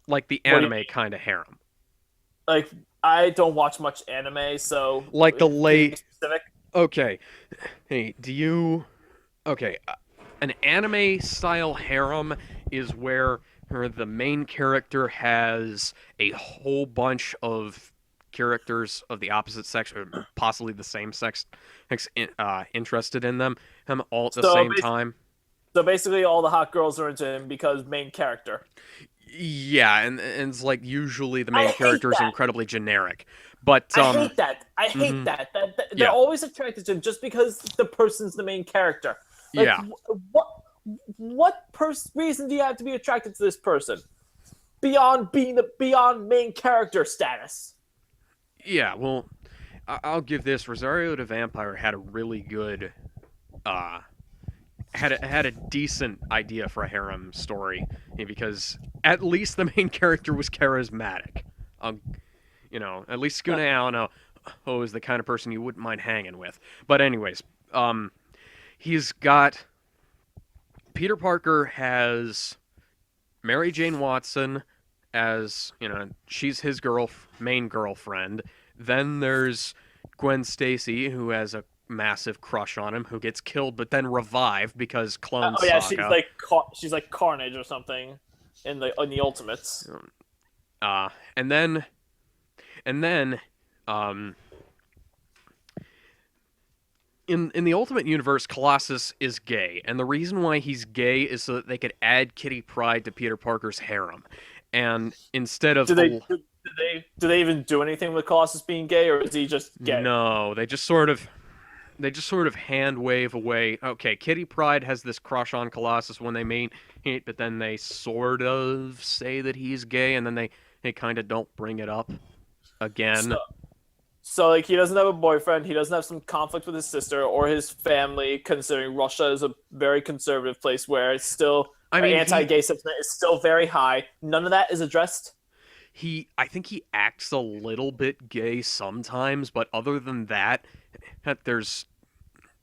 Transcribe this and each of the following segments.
like the What do you anime kind of harem, like? I don't watch much anime, so like the can you be late. specific? Okay, hey, do you? Okay, an anime style harem is where the main character has a whole bunch of characters of the opposite sex or possibly the same sex interested in them all at the So same time. so basically, all the hot girls are into him because main character. Yeah, and it's like usually the I main hate character is that. incredibly generic, but I hate that. I hate mhm, that. They're yeah, always attracted to him just because the person's the main character. Like, yeah, what reason do you have to be attracted to this person beyond being the beyond main character status? yeah. Well, I'll give this. Rosario the Vampire had a really good uh had a decent idea for a harem story because at least the main character was charismatic. Um, at least Skuna Alano is the kind of person you wouldn't mind hanging with. But anyways, he's got Peter Parker has Mary Jane Watson as she's his main girlfriend. Then there's Gwen Stacy who has a massive crush on him who gets killed but then revived because Clone Oh yeah, Saga. she's like Carnage or something in the Ultimates. Uh, and then and then um, in the Ultimate Universe, Colossus is gay, and the reason why he's gay is so that they could add Kitty Pryde to Peter Parker's harem, and instead of Do they even do anything with Colossus being gay, or is he just gay? no, they just sort of hand wave away. Okay, Kitty Pryde has this crush on Colossus when they meet, but then they sort of say that he's gay, and then they kind of don't bring it up So again. So like he doesn't have a boyfriend, he doesn't have some conflict with his sister or his family, considering Russia is a very conservative place where it's still I mean, anti-gay sentiment is still very high. None of that is addressed. I think he acts a little bit gay sometimes, but other than that,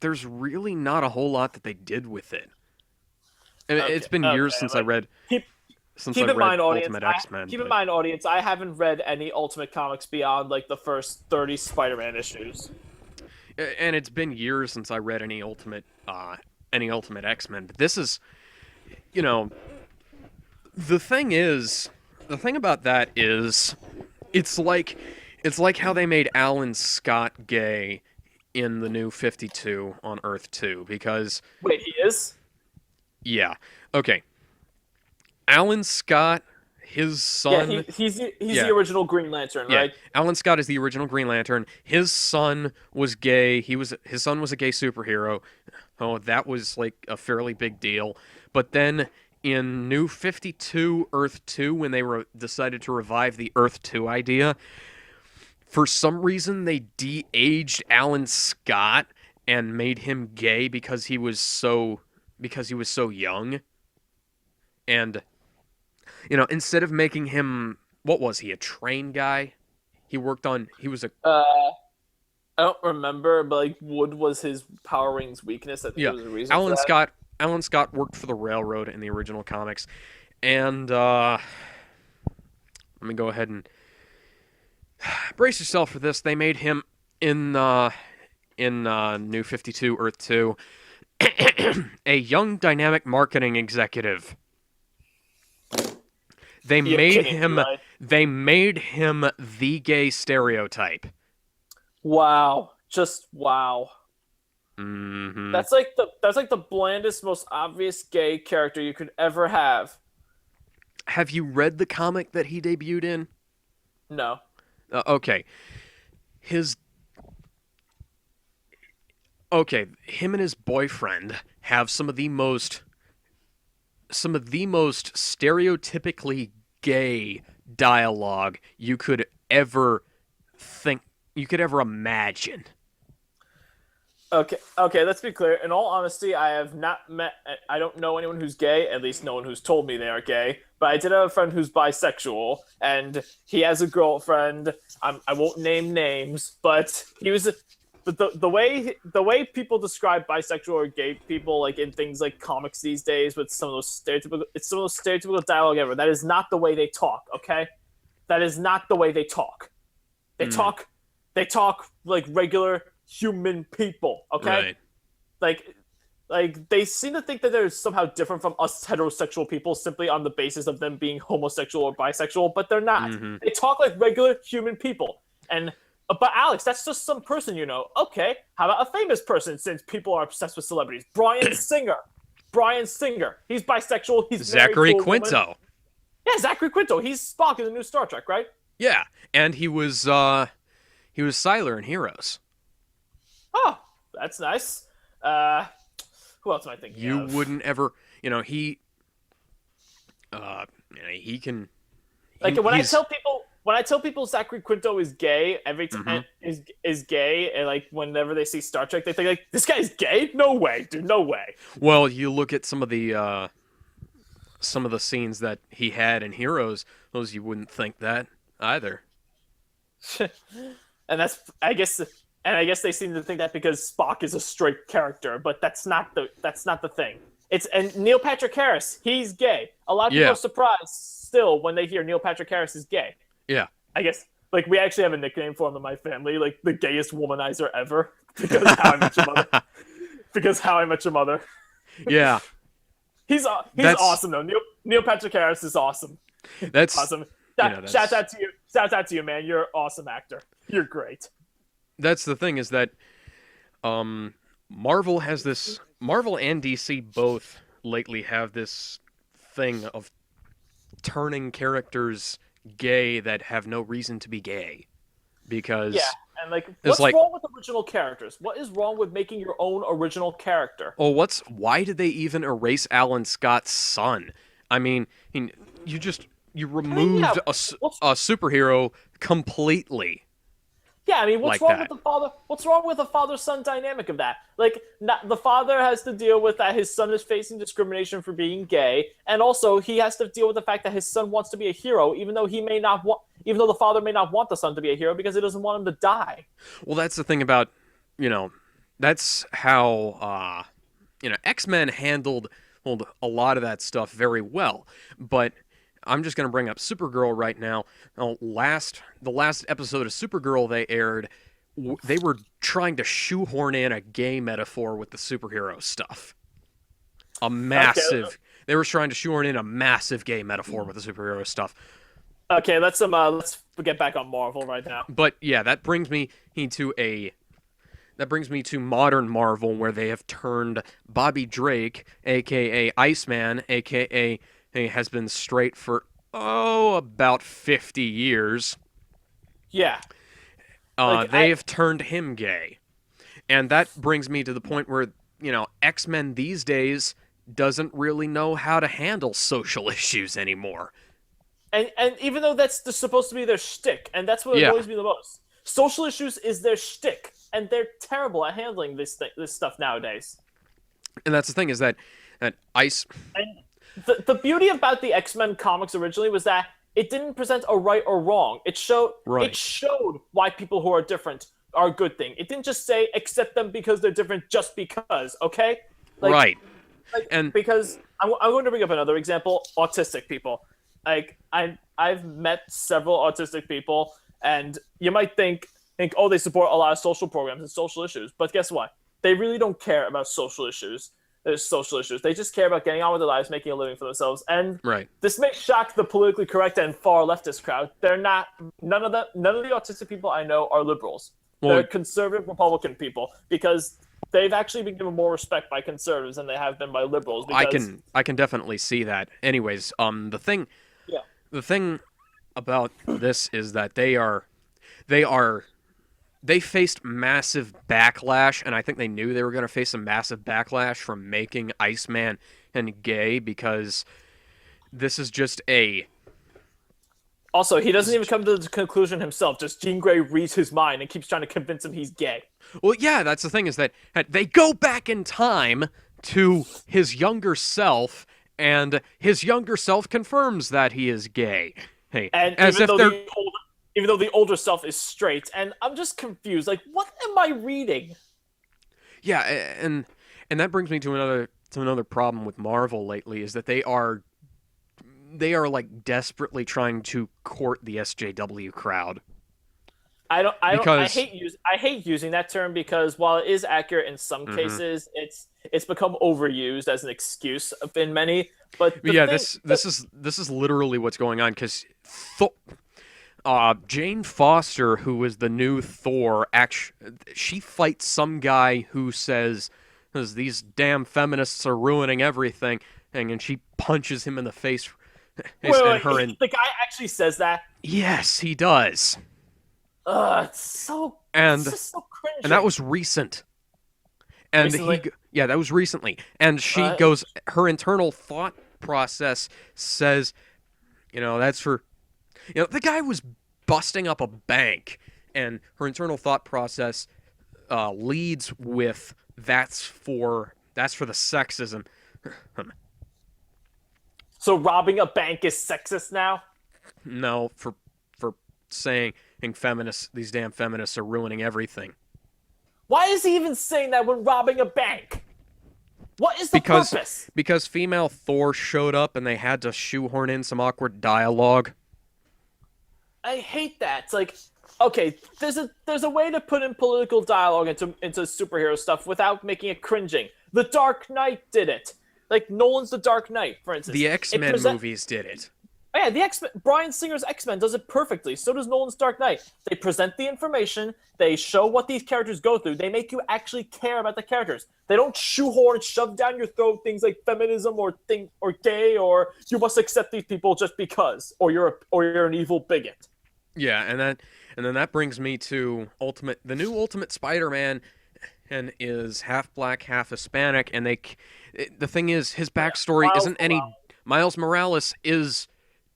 there's really not a whole lot that they did with it. And Okay, it's been years okay. since I Like read keep since I keep in read mind, audience. Ultimate X-Men, Keep in but mind, audience. I haven't read any Ultimate comics beyond like the first 30 Spider-Man issues. and it's been years since I read any Ultimate X-Men. But this is, you know, the thing is, the thing about that is, it's like it's like how they made Alan Scott gay in the New 52 on Earth 2 because Wait, he is? yeah. Okay. Alan Scott, his Yeah, son, he's the yeah. original Green Lantern, Yeah. right? Alan Scott is the original Green Lantern. His son was gay. His son was a gay superhero. Oh, that was like a fairly big deal. But then in New 52 Earth 2 when they decided to revive the Earth 2 idea, for some reason they de-aged Alan Scott and made him gay because he was so young. And instead of making him, what was he, a train guy? He was a, Uh, I don't remember, but like Wood was his Power Rings weakness. I think yeah, there was a reason for Alan that. Scott. Alan Scott worked for the railroad in the original comics, and let me go ahead and brace yourself for this. They made him in New 52 Earth 2 a young dynamic marketing executive. They You're made kidding me, him right? they made him the gay stereotype. Wow. Just wow. Hmm. That's like the blandest, most obvious gay character you could ever have. Have you read the comic that he debuted in? No. Okay. His him and his boyfriend have some of the most stereotypically gay dialogue think you could ever imagine. Okay, let's be clear. In all honesty, I have not met I don't know anyone who's gay, at least no one who's told me they are gay, but I did have a friend who's bisexual and he has a girlfriend. I won't name names, but but the way people describe bisexual or gay people, like in things like comics these days, with some of those stereotypical dialogue ever, that is not the way they talk. Okay, that is not the way they talk. They Mm, talk like regular human people. Okay, right. like they seem to think that they're somehow different from us heterosexual people simply on the basis of them being homosexual or bisexual, but they're not. Hmm. They talk like regular human people. And but Alex, that's just some person you know. Okay, how about a famous person since people are obsessed with celebrities? Bryan Singer. Bryan Singer. He's bisexual. He's married Zachary to a woman. Quinto. Yeah, Zachary Quinto. He's Spock in the new Star Trek, right? Yeah, and he was Sylar in Heroes. Oh, that's nice. Who else am I thinking You of? wouldn't ever, he, he can, Like he's, when I tell people Zachary Quinto is gay every hmm time is gay, and like whenever they see Star Trek, they think like this guy's gay. No way, dude. No way. Well, you look at some of the scenes that he had in Heroes, those you wouldn't think that either. And I guess they seem to think that because Spock is a straight character, but that's not the thing. And Neil Patrick Harris, he's gay. A lot of people Yeah, are surprised still when they hear Neil Patrick Harris is gay. yeah, I guess like we actually have a nickname for him in my family, like the gayest womanizer ever, because How I Met Your Mother. Because How I Met Your Mother. yeah. He's That's awesome though. Neil Patrick Harris is awesome. that's Awesome. Shouts that's out to you. Shouts out to you, man. You're an awesome actor. You're great. that's the thing is that Marvel and DC both lately have this thing of turning characters gay that have no reason to be gay Yeah, because and like, it's what's like, wrong with original characters? What is wrong with making your own original character? oh, why did they even erase Alan Scott's son? I mean, you I mean, yeah. removed What's a superhero completely Yeah, I mean, what's like wrong with that. the father? What's wrong with the father-son dynamic of that? Like, not, the father has to deal with that his son is facing discrimination for being gay, and also he has to deal with the fact that his son wants to be a hero, even though the father may not want the son to be a hero because he doesn't want him to die. Well, that's the thing about, you know, that's how X-Men handled a lot of that stuff very well. But I'm just going to bring up Supergirl right now. The last episode of Supergirl they aired, they were trying to shoehorn in a gay metaphor with the superhero stuff. A Okay, massive. They were trying to shoehorn in a massive gay metaphor with the superhero stuff. okay, let's get back on Marvel right now. But yeah, that brings me to modern Marvel, where they have turned Bobby Drake, aka Iceman, aka he has been straight for about 50 years. Yeah, like They have turned him gay, and that brings me to the point where X-Men these days doesn't really know how to handle social issues anymore. and even though supposed to be their shtick, and that's what Yeah, annoys me the most. Social issues is their shtick, and they're terrible at handling this stuff nowadays. and that's the thing is that Ice. And the beauty about the X-Men comics originally was that it didn't present a right or wrong. It Right, showed why people who are different are a good thing. It didn't just say accept them because they're different just because. Okay, like right, like and because I'm going to bring up another example: autistic people. Like I've met several autistic people, and you might think oh, they support a lot of social programs and social issues, but guess what? They really don't care about social issues. There's social issues. They just care about getting on with their lives, making a living for themselves. And right. this may shock the politically correct and far leftist crowd. They're not. None of the autistic people I know are liberals. Well, They're conservative Republican people because they've actually been given more respect by conservatives than they have been by liberals. Because, I can definitely see that. Anyways, yeah, the thing about this is that they faced massive backlash, and I think they knew they were going to face a massive backlash from making Iceman and gay because this is just a also, he this doesn't is even come to the conclusion himself. Just Jean Grey reads his mind and keeps trying to convince him he's gay. well, yeah, that's the thing is that they go back in time to his younger self, and his younger self confirms that he is gay. Hey, And as even if though they're the older, even though the older self is straight. And I'm just confused. Like, what am I reading? Yeah, and that brings me to another problem with Marvel lately is that they are like desperately trying to court the SJW crowd because I hate using that term because while it is accurate in some mhm. cases, it's become overused as an excuse in many. But the Yeah, thing, this is literally what's going on because Jane Foster, who is the new Thor, she fights some guy who says these damn feminists are ruining everything, and she punches him in the face, and her and the guy actually says that. yes, he does, It's and just so that cringing. was recent, and Recently, yeah, that was recently, and she uh, goes, her internal thought process says, that's for the guy was busting up a bank, and her internal thought process leads with that's for the sexism. so robbing a bank is sexist now. No, for saying these damn feminists are ruining everything Why is he even saying that when robbing a bank? What is the because purpose? female Thor showed up and they had to shoehorn in some awkward dialogue. I hate that. It's like, okay, there's a way to put in political dialogue into superhero stuff without making it cringing. The Dark Knight did it. Like Nolan's The Dark Knight, for instance. The It X-Men present movies did it. Oh yeah, the X-Men. Bryan Singer's X-Men does it perfectly. So does Nolan's Dark Knight. They present the information. They show what these characters go through. They make you actually care about the characters. They don't shoehorn, shove down your throat things like feminism or gay or you must accept these people just because or you're an evil bigot. Yeah, and then that brings me to the new Ultimate Spider-Man, and is half black, half Hispanic, and the thing is his Yeah, backstory Miles isn't any. Morales. Miles Morales is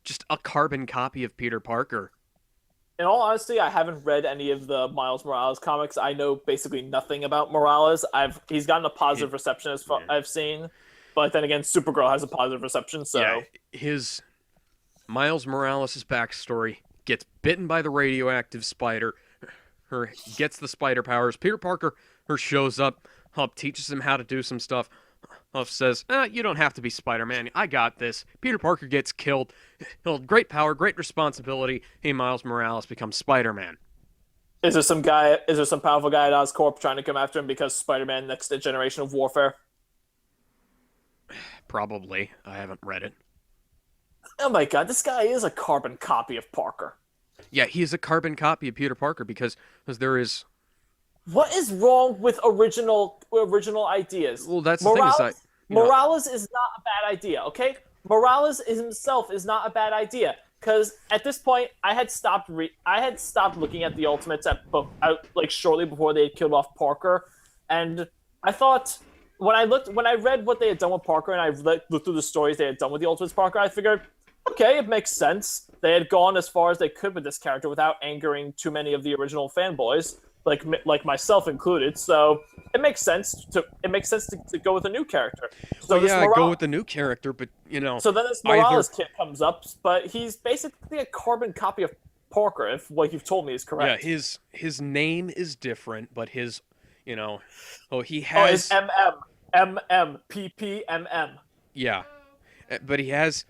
just a carbon copy of Peter Parker. In all honesty, I haven't read any of the Miles Morales comics. I know basically nothing about Morales. He's gotten a It, positive reception as far yeah, I've seen, but then again, Supergirl has a positive reception. yeah, So his Miles Morales' backstory gets bitten by the radioactive spider, her gets the spider powers. Peter Parker shows up, teaches him how to do some stuff. Huff says, you don't have to be Spider-Man. I got this. Peter Parker gets killed. Great power, great responsibility. Hey, Miles Morales becomes Spider-Man. is there some guy? Is there some powerful guy at Oscorp trying to come after him because Spider-Man next generation of warfare? Probably. I haven't read it. Oh my god, this guy is a carbon copy of Parker. Yeah, he is a carbon copy of Peter Parker because there is. What is wrong with original ideas? Well, that's the thing is Morales you know, Morales is not a bad idea, okay? Morales himself is not a bad idea because at this point I had stopped looking at the Ultimates like shortly before they had killed off Parker, and I thought when I read what they had done with Parker and I looked through the stories they had done with the Ultimates Parker, I figured, okay, it makes sense. They had gone as far as they could with this character without angering too many of the original fanboys, like myself included. So it makes sense to go with a new character. well, So this yeah, go Morales, with the new character, but so then this either. Morales kid comes up, but he's basically a carbon copy of Parker, if what you've told me is Yeah, correct. his name is different, but you know, he Oh, it's has. MMPPMM. Yeah, but he has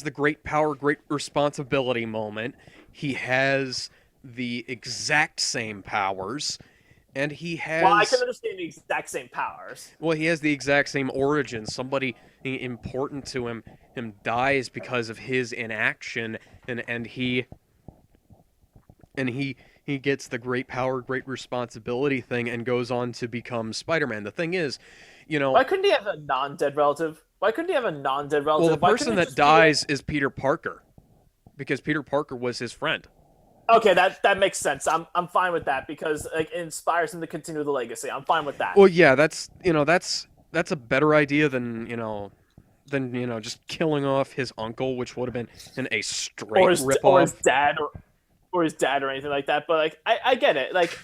the great power, great responsibility moment. He has the exact same powers, and Well, I can understand the exact same powers. he has the exact same origin. Somebody important to him dies because of his inaction, and he gets the great power, great responsibility thing, and goes on to become Spider-Man. The thing is, Why couldn't he have a non-dead relative? Why couldn't he have a non-dead well, the relative? Why person couldn't it that just be like, dies is Peter Parker, because Peter Parker was his friend. okay, that makes sense. I'm fine with that because like it inspires him to continue the legacy. I'm fine with that. Well, yeah, that's a better idea than just killing off his uncle, which would have been a Or straight his or his ripoff. dad or his dad or anything like that. But like I get it. Like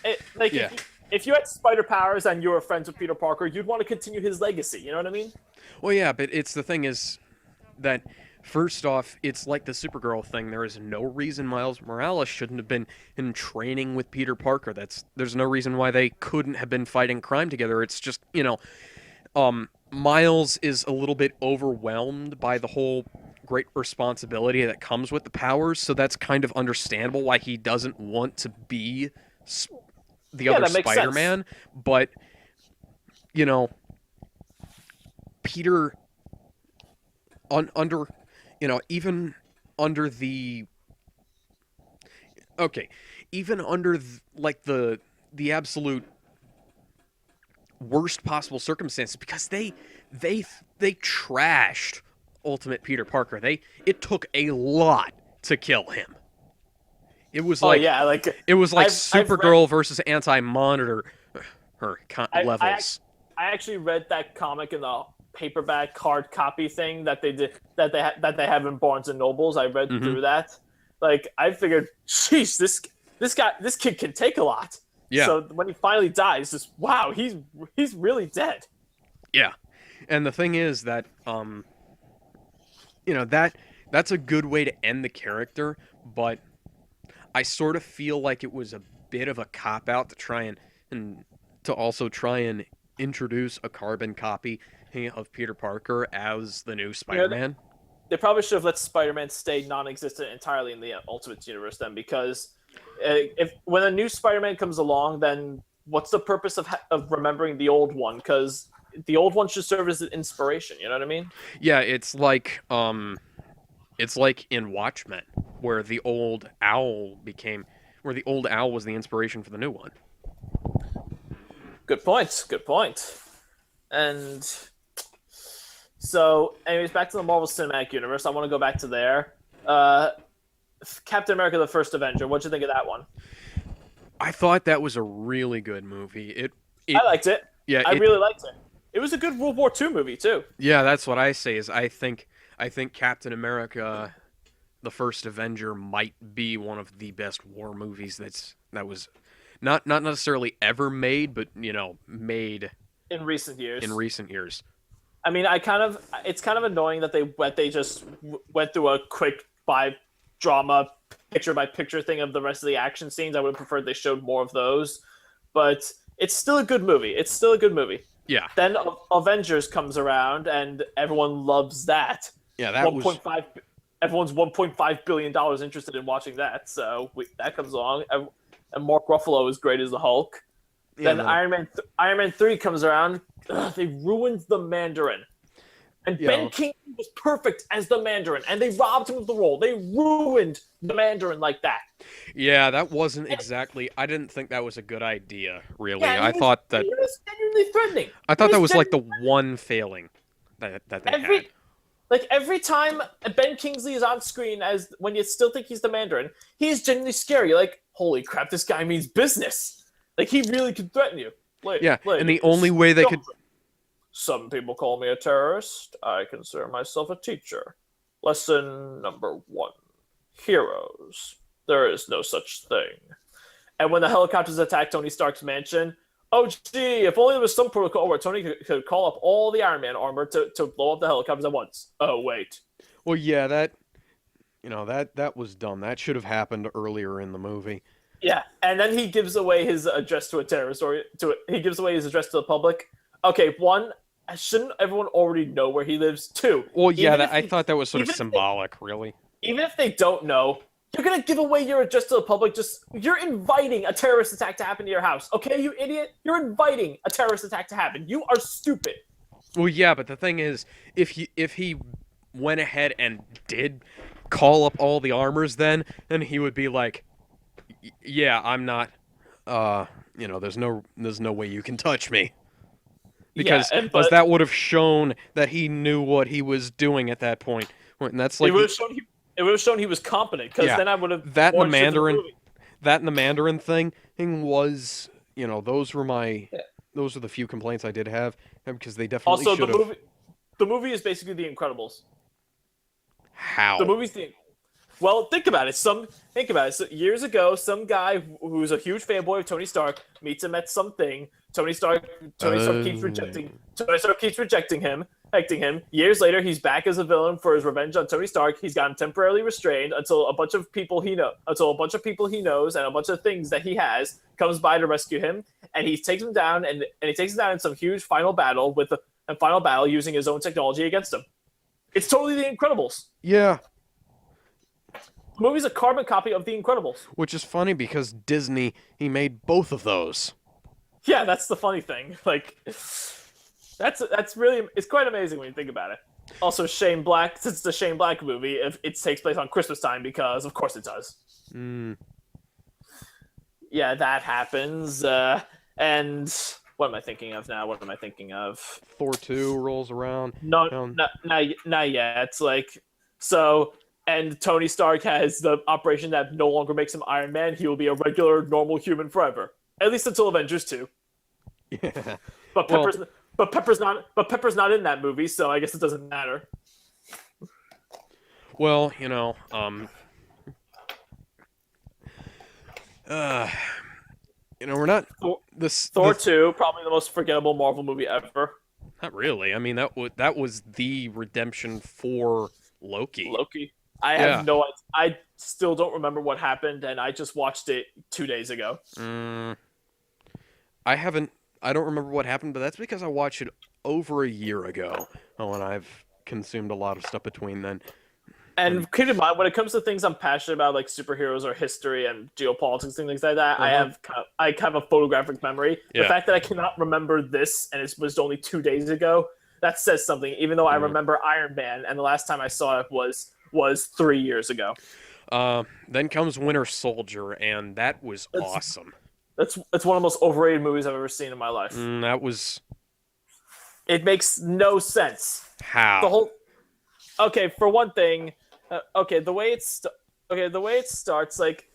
Yeah. if you had spider powers and you were friends with Peter Parker, you'd want to continue his legacy. You know what I mean? Well, yeah, but it's the thing is that First off, it's like the Supergirl thing. There is no reason Miles Morales shouldn't have been in training with Peter Parker. There's no reason why they couldn't have been fighting crime together. It's just, Miles is a little bit overwhelmed by the whole great responsibility that comes with the powers, so that's kind of understandable why he doesn't want to be the Yeah, other that makes sense. Spider-Man, but you know, Peter under even under the okay, even under like the absolute worst possible circumstances because they trashed Ultimate Peter Parker. It took a lot to kill him. It was Oh like yeah, like I've read Supergirl versus Anti-Monitor her I levels. I actually read that comic in the paperback hard copy thing that they did that they have in Barnes and Nobles. I read Hmm. through that. Like I figured, sheesh, this kid can take a lot. Yeah, So when he finally dies, just wow, he's really dead. yeah. And the thing is that that's a good way to end the character, but I sort of feel like it was a bit of a cop out to try and to also try and introduce a carbon copy of Peter Parker as the new You know, Spider-Man. they probably should have let Spider-Man stay non-existent entirely in the Ultimate Universe then, because if when a new Spider-Man comes along, then what's the purpose of remembering the old one? Because the old one should serve as an inspiration. You know what I mean? Yeah, it's like in Watchmen where the old owl was the inspiration for the new one. Good point. Good point. And so, anyways, back to the Marvel Cinematic Universe. I want to go back to there. Uh, Captain America: The First Avenger. What'd you think of that one? I thought that was a really good movie. It I liked it. yeah, I really liked it. It was a good World War II movie too. yeah, that's what I say is I think Captain America the First Avenger might be one of the best war movies that was not necessarily ever made, but made In recent in years. recent years. I mean, it's kind of annoying that they just went through a quick by drama picture by picture thing of the rest of the action scenes. I would have preferred they showed more of those, but it's still a good movie. It's still a good movie. Yeah, Then Avengers comes around and everyone loves that. yeah, that was 1.5 Everyone's 1.5 billion dollars interested in watching that. So that comes along, and Mark Ruffalo is great as the Hulk. yeah, Then no, Iron Man 3 comes around. Ugh, they ruined the Mandarin. And yeah, Ben Kingsley was perfect as the Mandarin, and they robbed him of the role. They ruined the Mandarin like that. yeah. That wasn't exactly. I didn't think that was a good idea. Really, Yeah, he was genuinely threatening. I He thought that was was like the genuinely one failing that they had. every time Ben Kingsley is on screen as when you still think he's the Mandarin, he's genuinely scary. You're like, holy crap, this guy means business. Like he really could threaten you. Yeah, and the only way they could. Some people call me a terrorist. I consider myself a teacher. Lesson number 1. Heroes. There is no such thing. And when the helicopters attack Tony Stark's mansion, oh gee, if only there was some protocol where Tony could call up all the Iron Man armor to blow up the helicopters at once. Oh wait. Well, yeah, that was dumb. That should have happened earlier in the movie. Yeah, and then he gives away his address to a terrorist, or he gives away his address to the public. Okay, 1, shouldn't everyone already know where he lives? 2, Well, yeah, I they, thought that was sort of even if symbolic, really. even if they don't know, you're gonna give away your address to the public. You're inviting a terrorist attack to happen to your house. Okay, you idiot. You're inviting a terrorist attack to happen. You are stupid. Well, yeah, but the thing is, if he went ahead and did call up all the armors, then he would be like, yeah, I'm not. There's no way you can touch me Yeah, because that would have shown that he knew what he was doing at that point. And that's it like would have shown he was competent. Because yeah, then I would have that and the watched it for Mandarin, movie. that and the Mandarin thing was, those were Yeah. those are the few complaints I did have because they definitely Also, should have. the movie is basically The Incredibles. The How? movie's the Well, think about it. Think about it. So years ago, some guy who's a huge fanboy of Tony Stark meets him at something. Tony Stark keeps rejecting. Tony Stark keeps rejecting him. protecting him. Years later, he's back as a villain for his revenge on Tony Stark. He's got him temporarily restrained until a bunch of people he knows and a bunch of things that he has comes by to rescue him, and he takes him down, and he takes him down in some huge final battle using his own technology against him. It's totally The Incredibles. Yeah, The movie's a carbon copy of The Incredibles. which is funny because Disney, he made both of those. Yeah, that's the funny thing. Like, that's really it's quite amazing when you think about it. Also, Shane Black, since it's a Shane Black movie, it takes place on Christmas time because, of course, it does. Mm. Yeah, that happens. And what am I thinking of now? What am I thinking of? Thor 2 rolls around. No, Um, not yet. It's like so. And Tony Stark has the operation that no longer makes him Iron Man. He will be a regular, normal human forever, at least until Avengers 2. yeah. But Pepper's not in that movie, so I guess it doesn't matter. Well, we're not this Thor 2, probably the most forgettable Marvel movie ever. Not really. I mean, that was the redemption for Loki. Loki. I Yeah. have no idea. I still don't remember what happened, and I just watched it 2 days ago. I haven't. I don't remember what happened, but that's because I watched it over a year ago. Oh, and I've consumed a lot of stuff between then. And keep in mind, when it comes to things I'm passionate about, like superheroes or history and geopolitics, things like that, I have a photographic memory. Yeah. The fact that I cannot remember this, and it was only 2 days ago, that says something. Even though I remember Iron Man, and the last time I saw it was 3 years ago. Then comes Winter Soldier, and that was awesome. It's one of the most overrated movies I've ever seen in my life. That was It makes no sense. how The whole okay, for one thing, the way it starts, like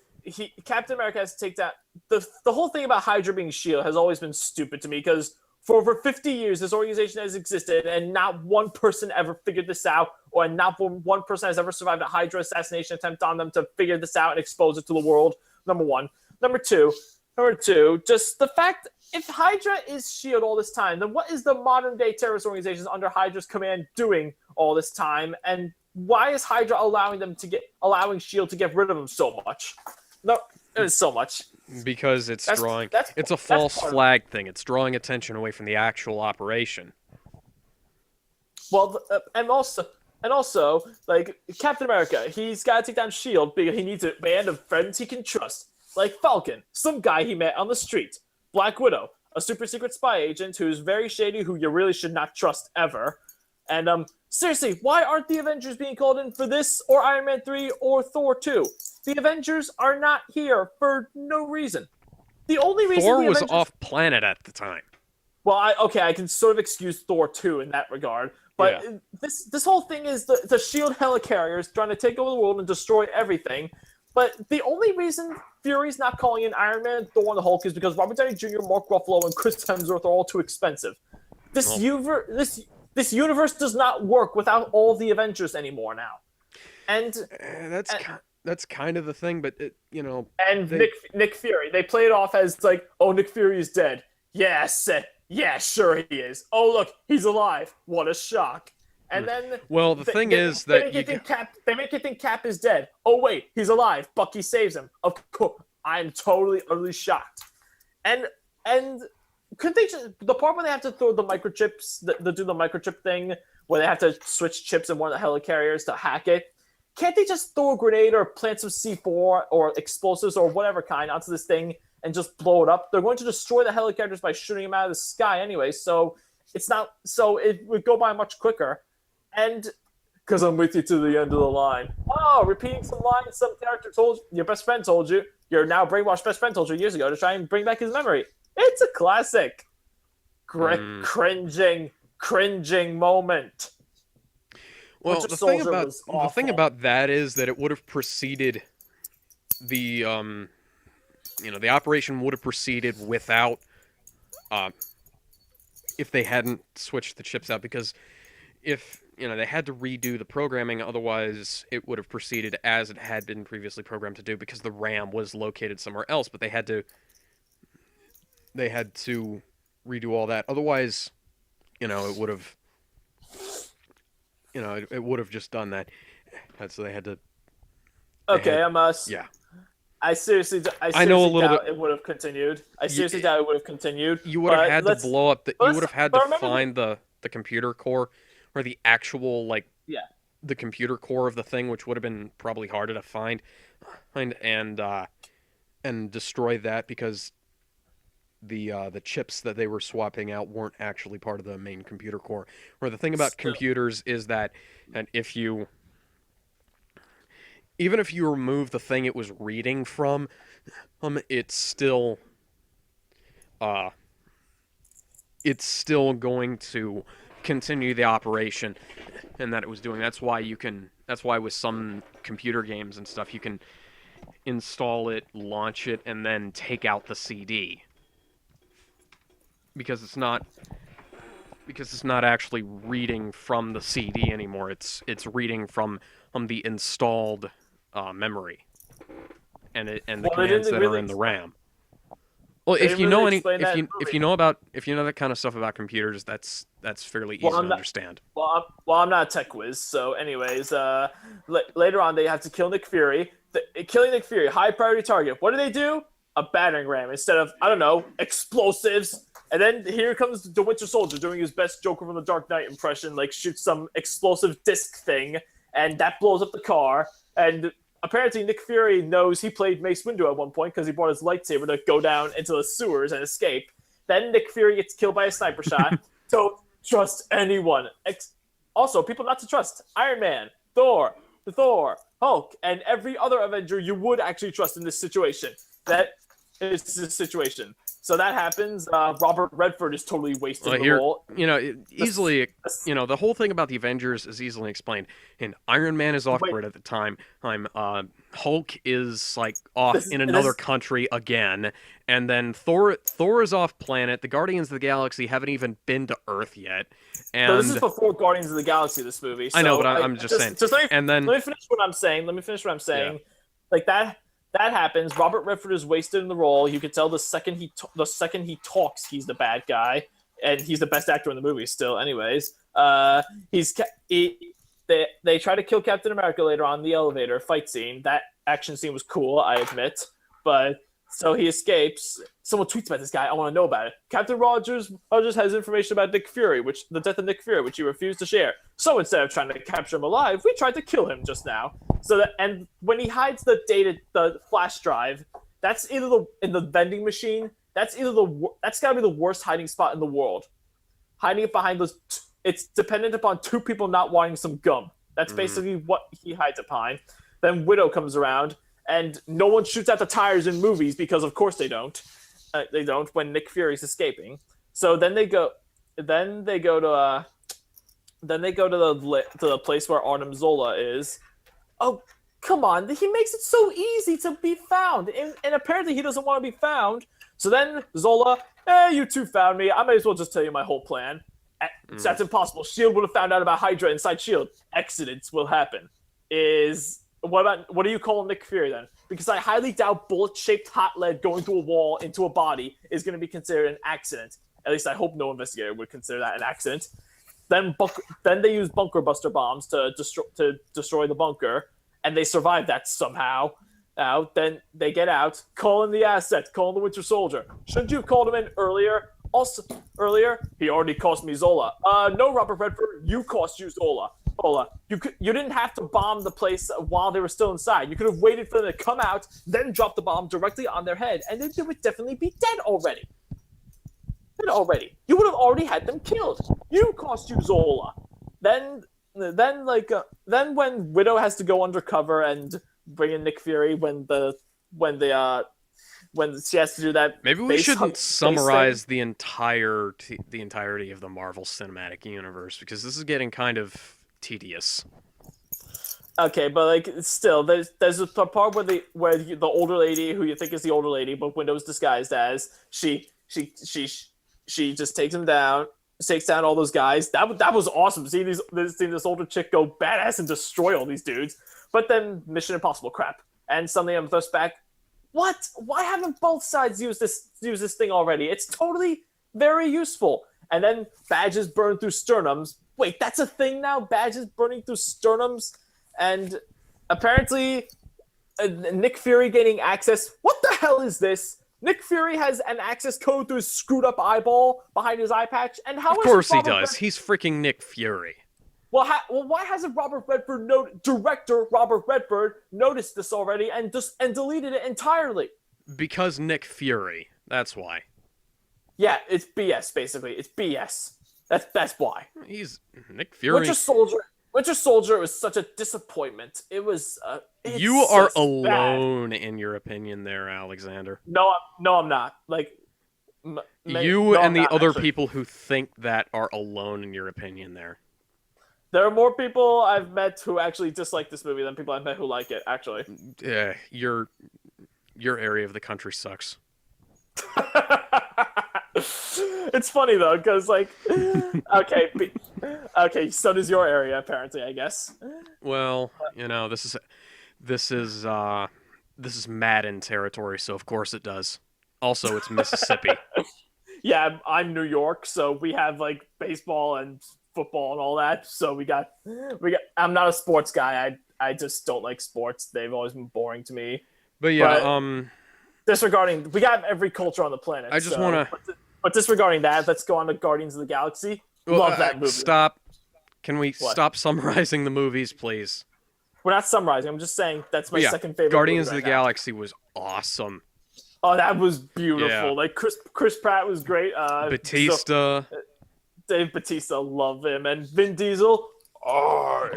Captain America has to take down the whole thing about Hydra being Shield has always been stupid to me because for over 50 years this organization has existed and not one person ever figured this out, or not one person has ever survived a Hydra assassination attempt on them to figure this out and expose it to the world. Number one. Number two, just the fact if Hydra is Shield all this time, then what is the modern day terrorist organizations under Hydra's command doing all this time, and why is Hydra allowing Shield to get rid of them so much? No, it is so much. because it's it's a false flag thing. It's drawing attention away from the actual operation. Well, and also, like Captain America, he's got to take down Shield because he needs a band of friends he can trust, like Falcon, some guy he met on the street, Black Widow, a super secret spy agent who's very shady, who you really should not trust ever. And seriously, why aren't the Avengers being called in for this, or Iron Man 3, or Thor 2? The Avengers are not here for no reason. The only reason Thor was off planet at the time. Well, I can sort of excuse Thor 2 in that regard. But this whole thing is the SHIELD helicarriers trying to take over the world and destroy everything. But the only reason Fury's not calling in Iron Man, Thor, and the Hulk is because Robert Downey Jr., Mark Ruffalo, and Chris Hemsworth are all too expensive. This universe does not work without all the Avengers anymore now. And that's kind of the thing, but Nick Fury, they play it off as like, oh, Nick Fury is dead. Yes, yeah, sure he is. Oh, look, he's alive. What a shock. And then the thing is that they make you think Cap is dead. Oh wait, he's alive. Bucky saves him. Of course, I'm totally utterly shocked. And could they just the part where they have to throw the microchips, do the microchip thing, where they have to switch chips in one of the helicarriers to hack it? Can't they just throw a grenade or plant some C4 or explosives or whatever kind onto this thing and just blow it up? They're going to destroy the helicarriers by shooting them out of the sky anyway, so it would go by much quicker. And because I'm with you to the end of the line. Oh, repeating some lines some character told your best friend told you. Your now brainwashed best friend told you years ago to try and bring back his memory. It's a classic. Cringing moment. Well, the thing about that is that it would have preceded the the operation would have proceeded without if they hadn't switched the chips out, because if they had to redo the programming, otherwise it would have proceeded as it had been previously programmed to do, because the RAM was located somewhere else, but they had to redo all that. Otherwise, it would have it would have just done that. So they had to. They Okay, had, I'm yeah. I I know a seriously little bit. doubt it would have continued. I seriously doubt it would have continued. You would have But had to let's blow up the. You would have let's had to but remember the find the computer core, or the actual like yeah. the computer core of the thing, which would have been probably harder to find and destroy that because the chips that they were swapping out weren't actually part of the main computer core. Or the thing about Still, computers is that, and if you even if you remove the thing it was reading from, it's still uh it's still going to continue the operation and that it was doing. That's why with some computer games and stuff you can install it, launch it, and then take out the CD because it's not actually reading from the CD anymore. It's reading from the installed memory and the well, they commands didn't that are really in the RAM. Well, they if didn't you really know explain that in the if movie. you know that kind of stuff about computers, that's fairly Well, easy to I'm not. understand. I'm not a tech whiz. So, anyways, later on they have to kill Nick Fury. Killing Nick Fury, high priority target. What do? A battering ram instead of I don't know explosives. And then here comes the Winter Soldier doing his best Joker from the Dark Knight impression, like shoots some explosive disc thing, and that blows up the car. And apparently Nick Fury knows he played Mace Windu at one point because he brought his lightsaber to go down into the sewers and escape. Then Nick Fury gets killed by a sniper shot. Don't trust anyone. Also, people not to trust: Iron Man, Thor, Hulk, and every other Avenger you would actually trust in this situation. That is the situation. So that happens. Robert Redford is totally wasted in the Here, role. easily, the whole thing about the Avengers is easily explained. And Iron Man is off Wait, grid at the time. Hulk is like off in another this country again, and then Thor is off planet. The Guardians of the Galaxy haven't even been to Earth yet, so this is and before Guardians of the Galaxy. This movie. I know, So but I'm just saying. just And then let me finish what I'm saying. yeah, Like that happens. Robert Redford is wasted in the role. You can tell the second he talks, he's the bad guy, and he's the best actor in the movie still. Anyways, they try to kill Captain America later on in the elevator fight scene. That action scene was cool, I admit, but so he escapes. Someone tweets about this guy. I want to know about it. Captain Rogers has information about Nick Fury, the death of Nick Fury, which he refused to share. So instead of trying to capture him alive, we tried to kill him just now. And when he hides the flash drive, that's either in the vending machine. That's gotta be the worst hiding spot in the world. Hiding it behind those. It's dependent upon two people not wanting some gum. That's basically what he hides it behind. Then Widow comes around, and no one shoots at the tires in movies because, of course, they don't. They don't when Nick Fury's escaping. So then they go. Then they go to. Then they go to the place where Arnim Zola is. Oh, come on! He makes it so easy to be found, and apparently he doesn't want to be found. So then Zola, you two found me. I may as well just tell you my whole plan. That's impossible. Shield would have found out about Hydra inside Shield. Accidents will happen. What do you call Nick Fury then? Because I highly doubt bullet-shaped hot lead going through a wall into a body is going to be considered an accident. At least I hope no investigator would consider that an accident. Then they use bunker buster bombs to destroy the bunker, and they survive that somehow. Then they get out, call in the asset, call in the Winter Soldier. Shouldn't you have called him in earlier? Also, earlier, he already cost me Zola. No, Robert Redford, you cost you Zola. You didn't have to bomb the place while they were still inside. You could have waited for them to come out, then drop the bomb directly on their head, and then they would definitely be dead already. You would have already had them killed. You cost you Zola. Then when Widow has to go undercover and bring in Nick Fury when she has to do that. maybe we shouldn't summarize the entirety of the Marvel Cinematic Universe because this is getting kind of tedious. Okay, but like still, there's a part where the older lady who you think is the older lady, but Widow's disguised as she just takes down all those guys. That was awesome. Seeing this older chick go badass and destroy all these dudes. But then Mission Impossible crap, and suddenly I'm thrust back. What? Why haven't both sides used this thing already? It's totally very useful. and then badges burn through sternums. Wait, that's a thing now? Badges burning through sternums? And apparently, Nick Fury gaining access. What the hell is this? Nick Fury has an access code through his screwed up eyeball behind his eye patch. And how Of is course he Robert does. He's freaking Nick Fury. well, why hasn't director Robert Redford noticed this already and deleted it entirely? Because Nick Fury. That's why. Yeah, it's BS. Basically, it's BS. That's why. He's Nick Fury. Winter Soldier was such a disappointment. It was. You are alone in your opinion, there, Alexander. No, I'm not. Like, you and the other actually. people who think that are alone in your opinion, there. There are more people I've met who actually dislike this movie than people I've met who like it. Actually, your area of the country sucks. It's funny though, because like, okay, so does your area apparently, I guess. Well, this is Madden territory, so of course it does. Also, it's Mississippi. Yeah, I'm New York, so we have like baseball and football and all that. So we got. I'm not a sports guy. I just don't like sports. They've always been boring to me. But yeah, disregarding, we got every culture on the planet. I just want to. But disregarding that, let's go on to Guardians of the Galaxy. Love that movie. Stop. Can we stop summarizing the movies, please? We're not summarizing. I'm just saying that's my second favorite. Guardians of the Galaxy was awesome. Oh, that was beautiful. Yeah. Like Chris Pratt was great. Batista. Dave Batista, love him, and Vin Diesel. I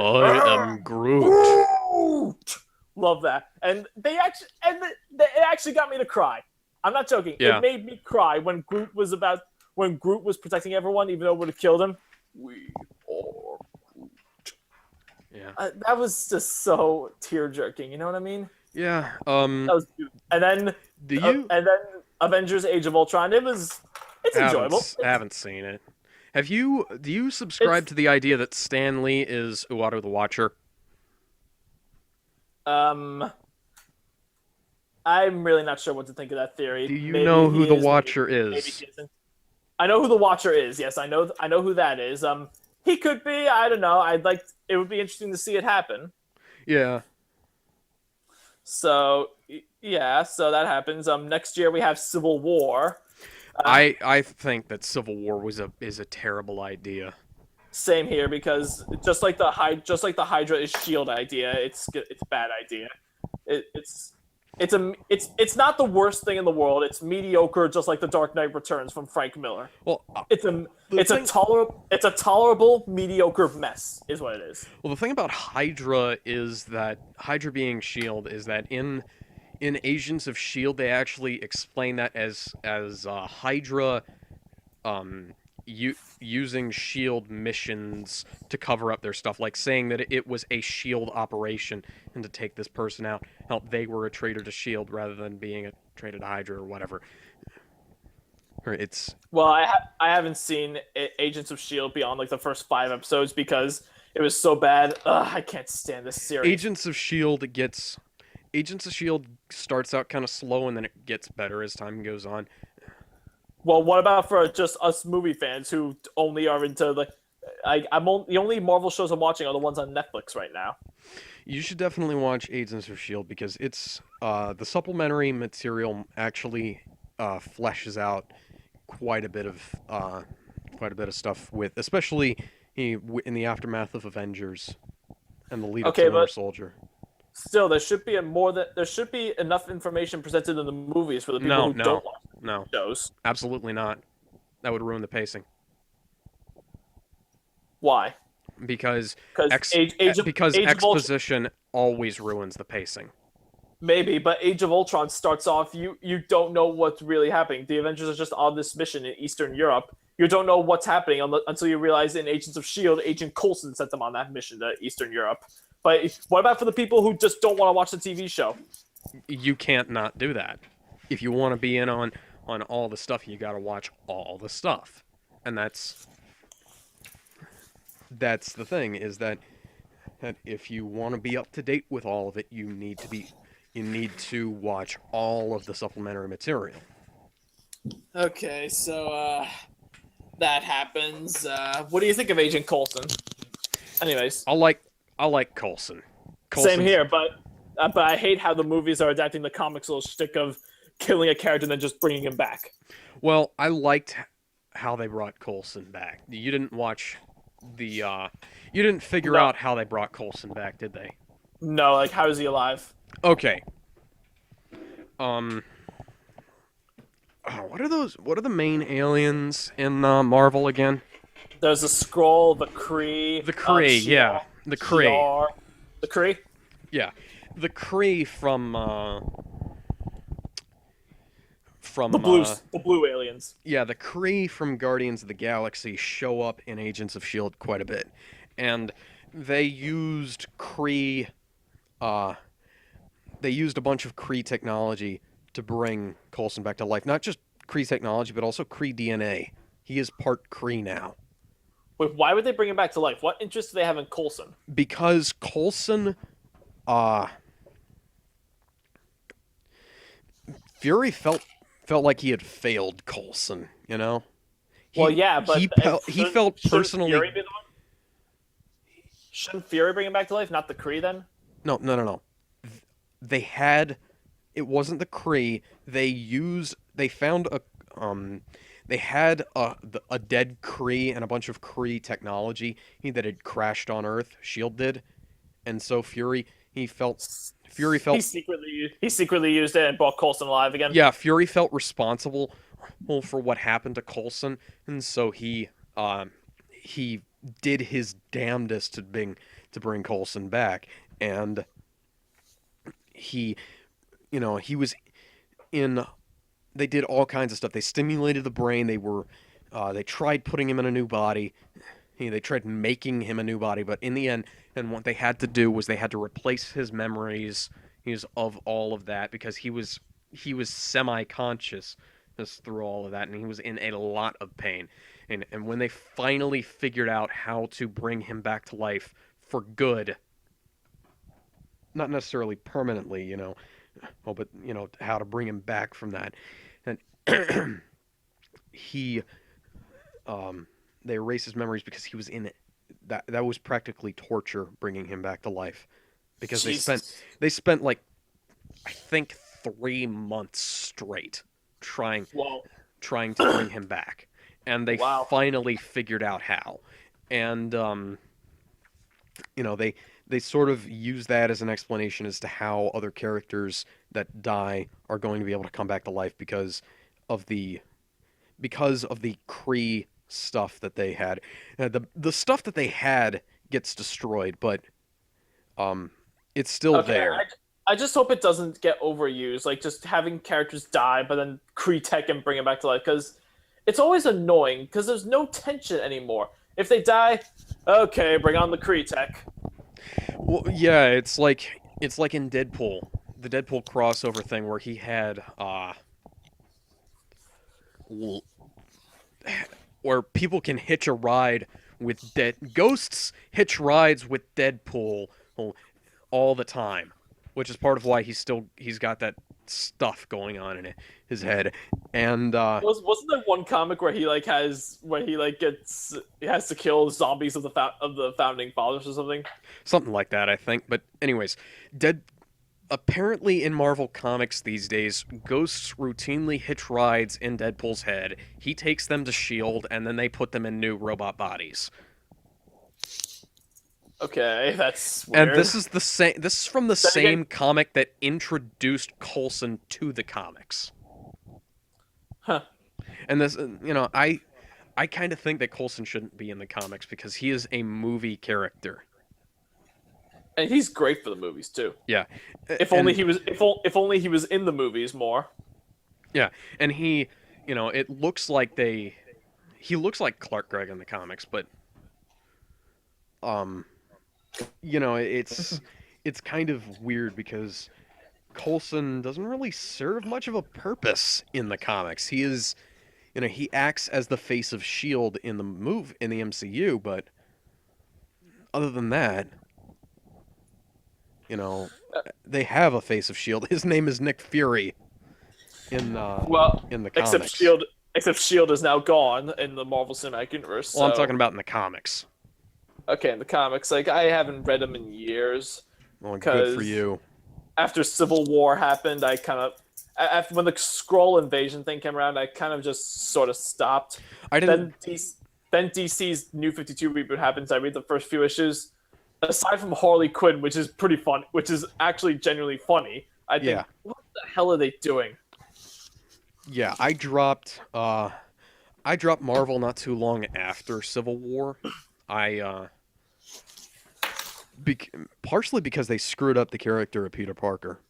am Groot. Love that, and it actually got me to cry. I'm not joking. Yeah. It made me cry when Groot was protecting everyone, even though it would have killed him. We are Groot. Yeah. That was just so tear jerking. You know what I mean? Yeah. That was beautiful. And then and then Avengers: Age of Ultron. It's enjoyable. I haven't seen it. Do you subscribe to the idea that Stan Lee is Uatu the Watcher? I'm really not sure what to think of that theory. Do you know who the Watcher is? Maybe he isn't. I know who the Watcher is. Yes, I know who that is. He could be. I don't know. It would be interesting to see it happen. Yeah. So yeah, so that happens. Next year we have Civil War. I think that Civil War is a terrible idea. Same here, because just like the Hydra is Shield idea, it's a bad idea. It's not the worst thing in the world. It's mediocre, just like The Dark Knight Returns from Frank Miller. Well, it's a tolerable mediocre mess, is what it is. Well, the thing about Hydra is that Hydra being Shield is that in Agents of Shield they actually explain that as Hydra using Shield missions to cover up their stuff, like saying that it was a Shield operation and to take this person out. Help, they were a traitor to Shield rather than being a traitor to Hydra or whatever. Well, I haven't seen Agents of Shield beyond like the first 5 episodes because it was so bad. I can't stand this series. Agents of Shield starts out kind of slow and then it gets better as time goes on. Well, what about for just us movie fans who only are into the only Marvel shows I'm watching are the ones on Netflix right now. You should definitely watch Agents of Shield because it's the supplementary material actually fleshes out quite a bit of stuff with, especially in the aftermath of Avengers and the lead up to Winter Soldier. Still, there should be enough information presented in the movies for the people who don't watch shows. Absolutely not. That would ruin the pacing. Why? Because Age of exposition always ruins the pacing. Maybe, but Age of Ultron starts off, you don't know what's really happening. The Avengers are just on this mission in Eastern Europe. You don't know what's happening until you realize in Agents of S.H.I.E.L.D., Agent Coulson sent them on that mission to Eastern Europe. But what about for the people who just don't want to watch the TV show? You can't not do that. If you want to be in on all the stuff, you got to watch all the stuff. And that's the thing, is that if you want to be up to date with all of it, you need to watch all of the supplementary material. Okay, so that happens. What do you think of Agent Coulson? Anyways, I like I like Coulson. same Coulson's here, but I hate how the movies are adapting the comics little shtick of killing a character and then just bringing him back. well, I liked how they brought Coulson back. You didn't figure No, out how they brought Coulson back, did they? no, like how is he alive? Okay. Um what are those? What are the main aliens in Marvel again? There's a scroll, the Kree, The Kree, yeah, the Kree, Shi'ar, the Kree, yeah, the Kree the from blue aliens. yeah, the Kree from Guardians of the Galaxy show up in Agents of Shield quite a bit, and they used Kree, uh, they used a bunch of Kree technology to bring Coulson back to life. Not just Kree technology, but also Kree DNA. He is part Kree now. Wait, why would they bring him back to life? What interest do they have in Coulson? Because Coulson, uh, Fury felt like he had failed Coulson. You know, Well, yeah, but he felt personally. Shouldn't Fury bring him back to life, not the Kree then? No. They had. It wasn't the Kree. They found a they had a dead Kree and a bunch of Kree technology that had crashed on Earth. Shield did, and so Fury felt He secretly used it and brought Coulson alive again. yeah, Fury felt responsible for what happened to Coulson, and so he did his damnedest to bring Coulson back, and he he was in. They did all kinds of stuff. They stimulated the brain. They tried putting him in a new body. They tried making him a new body, but in the end, and what they had to do was they had to replace his memories of all of that because he was semi-conscious through all of that, and he was in a lot of pain. And when they finally figured out how to bring him back to life for good, not necessarily permanently, but how to bring him back from that, and he they erased his memories because he was in it. That was practically torture bringing him back to life because Jesus. they spent like I think 3 months straight trying Whoa. trying to bring him back, and they Wow. finally figured out how. And they sort of use that as an explanation as to how other characters that die are going to be able to come back to life of the because of the Kree stuff that they had. The stuff that they had gets destroyed, but it's still Okay, there. I just hope it doesn't get overused, like just having characters die, but then Kree tech and bring them back to life, because it's always annoying, because there's no tension anymore. If they die, okay, bring on the Kree tech. Well, yeah, it's like in Deadpool, the Deadpool crossover thing where he had where people can hitch a ride with dead ghosts hitch rides with Deadpool all the time, which is part of why he's got that stuff going on in his head. And Wasn't there one comic where he has to kill zombies of the founding fathers or something? something like that, I think. But anyways, dead. Apparently, in Marvel Comics these days, ghosts routinely hitch rides in Deadpool's head. He takes them to Shield, and then they put them in new robot bodies. Okay, that's And weird. this is the same. This is from the Then again, same comic that introduced Coulson to the comics. huh? And this, I kind of think that Coulson shouldn't be in the comics because he is a movie character. And he's great for the movies too. Yeah, If and only he was. If only he was in the movies more. yeah, and it looks like he looks like Clark Gregg in the comics, but um, it's kind of weird because Coulson doesn't really serve much of a purpose in the comics. He acts as the face of Shield in the MCU, but other than that, you know, they have a face of Shield. His name is Nick Fury in Well, in the except comics. Shield. except Shield is now gone in the Marvel Cinematic Universe. Well, I'm talking So about in the comics. okay, in the comics, like I haven't read them in years Well, good for because you. after Civil War happened, I kind of after when the Skrull invasion thing came around, I kind of just sort of stopped. I didn't. Then DC's New 52 reboot happens. I read the first few issues. Aside from Harley Quinn, which is pretty fun, which is actually genuinely funny, I think Yeah, what the hell are they doing? yeah. I dropped Marvel not too long after Civil War. I bec- partially because they screwed up the character of Peter Parker.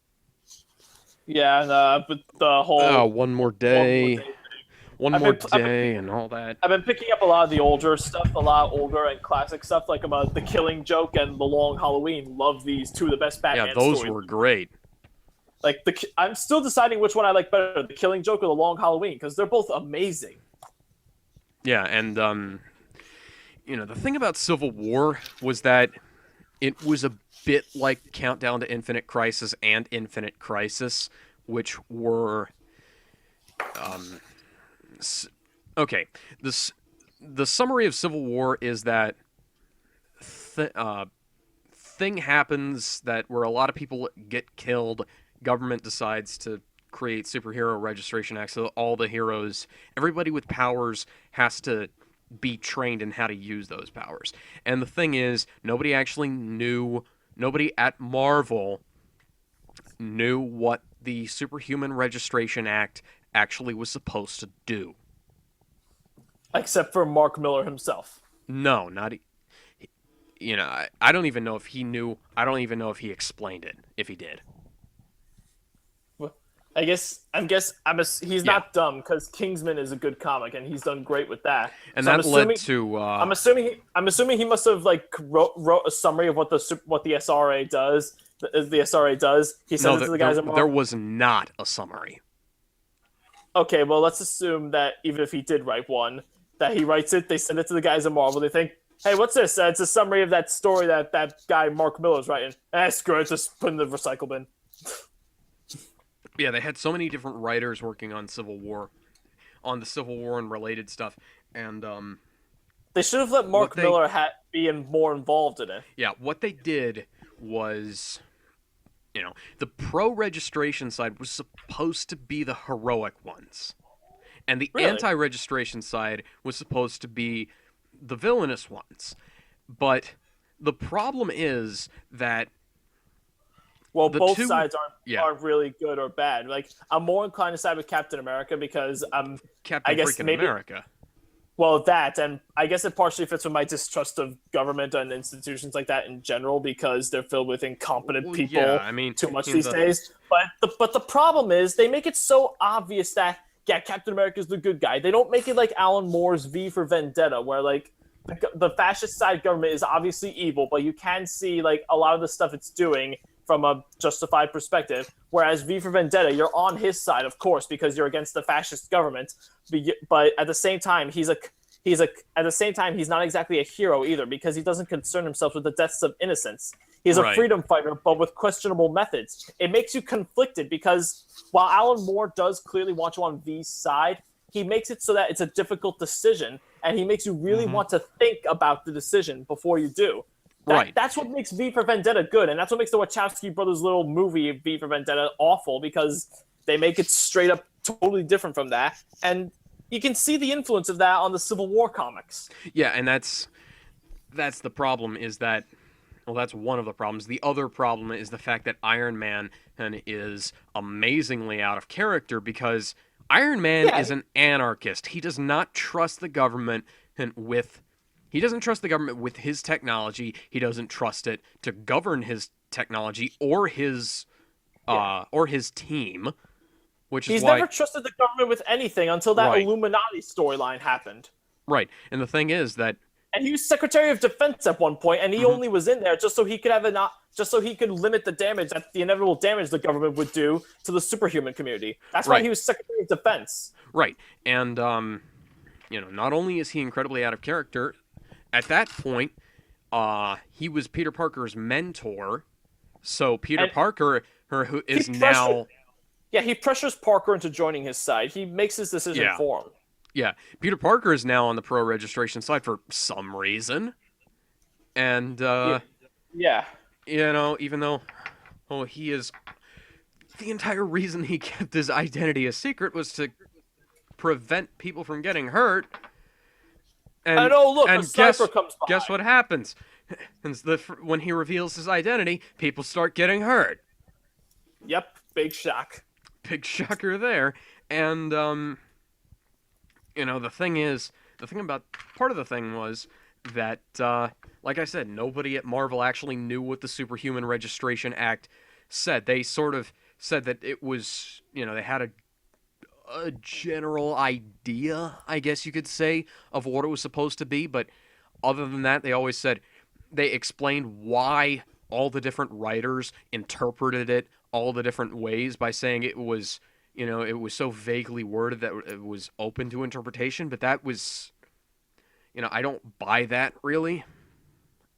Yeah, and but the whole One more one more day, day. one I've more been day, and all that. I've been picking up a lot of the older stuff, a lot older and classic stuff, like about the Killing Joke and the Long Halloween. Love these two of the best Yeah, Batman those stories. were great. Like I'm still deciding which one I like better, the Killing Joke or the Long Halloween, because they're both amazing. Yeah, and the thing about Civil War was that it was a bit like Countdown to Infinite Crisis and Infinite Crisis, which were um, okay. This the summary of Civil War is that th- uh, thing happens that where a lot of people get killed. Government decides to create superhero registration acts, so all the heroes, everybody with powers, has to be trained in how to use those powers. And the thing is, nobody actually knew. Nobody at Marvel knew what the Superhuman Registration Act actually was supposed to do. Except for Mark Miller himself. No, not I don't even know if he knew. I don't even know if he explained it. If he did, Well, he's yeah, not dumb because Kingsman is a good comic and he's done great with that. and So that led to I'm assuming he must have like wrote a summary of what the SRA does. The SRA does. He no. sends it to the guys at There Marvel. was not a summary. Okay, well let's assume that even if he did write one, that he writes it. They send it to the guys at Marvel. They think, hey, what's this? It's a summary of that story that guy Mark Miller's writing. Screw it. Just put in the recycle bin. Yeah, they had so many different writers working on the Civil War and related stuff, and They should have let what Mark they Miller be more involved in it. yeah, what they did was, the pro registration side was supposed to be the heroic ones, and the Really? anti registration side was supposed to be the villainous ones. But the problem is that Well, the both two, sides yeah, aren't really good or bad. Like I'm more inclined to side with Captain America because I Captain guess freaking maybe America. well that and I guess it partially fits with my distrust of government and institutions like that in general because they're filled with incompetent Well, yeah, people I mean, too much in these the days. But the problem is they make it so obvious that yeah, Captain America is the good guy. They don't make it like Alan Moore's V for Vendetta, where like the fascist side government is obviously evil, but you can see like a lot of the stuff it's doing from a justified perspective. Whereas V for Vendetta, you're on his side, of course, because you're against the fascist government. But at the same time, he's not exactly a hero either because he doesn't concern himself with the deaths of innocents. He's a right, freedom fighter, but with questionable methods. It makes you conflicted because while Alan Moore does clearly want you on V's side, he makes it so that it's a difficult decision, and he makes you really hmm want to think about the decision before you do. right. That's what makes V for Vendetta good, and that's what makes the Wachowski brothers' little movie V for Vendetta awful because they make it straight up totally different from that, and you can see the influence of that on the Civil War comics. Yeah, and that's the problem is that well, that's one of the problems. The other problem is the fact that Iron Man is amazingly out of character because Iron Man Yeah, is an anarchist. He does not trust the government with he doesn't trust the government with his technology. He doesn't trust it to govern his technology yeah. or his team, which is He's why never trusted the government with anything until that right. Illuminati storyline happened. Right. And the thing is that And he was Secretary of Defense at one point, and he mhm, only was in there just so he could have a not just so he could limit the inevitable damage the government would do to the superhuman community. That's why right. he was Secretary of Defense. Right. And not only is he incredibly out of character, at that point, he was Peter Parker's mentor. So Peter And Parker, who he is now, he pressures Parker into joining his side. He makes his decision yeah, for him. Yeah, Peter Parker is now on the pro registration side for some reason, and Yeah, yeah. even though, well, he is the entire reason he kept his identity a secret was to prevent people from getting hurt. And And oh look, a and sniper guess comes guess by. what happens? When he reveals his identity, people start getting hurt. Yep, big shock. Big shocker there. And the thing is, the thing about part of the thing was that, like I said, nobody at Marvel actually knew what the Superhuman Registration Act said. They sort of said that it was, they had a general idea, I guess you could say, of what it was supposed to be, but other than that, they always said they explained why all the different writers interpreted it all the different ways by saying it was so vaguely worded that it was open to interpretation, but that was, I don't buy that really.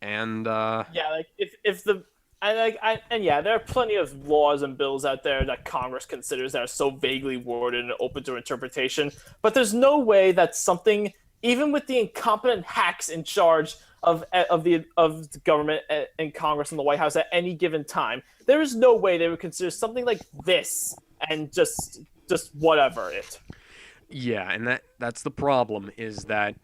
And Yeah, like if the and yeah, there are plenty of laws and bills out there that Congress considers that are so vaguely worded and open to interpretation. But there's no way that something, even with the incompetent hacks in charge of the government and Congress and the White House at any given time, there is no way they would consider something like this and just whatever it. yeah, and that's the problem is that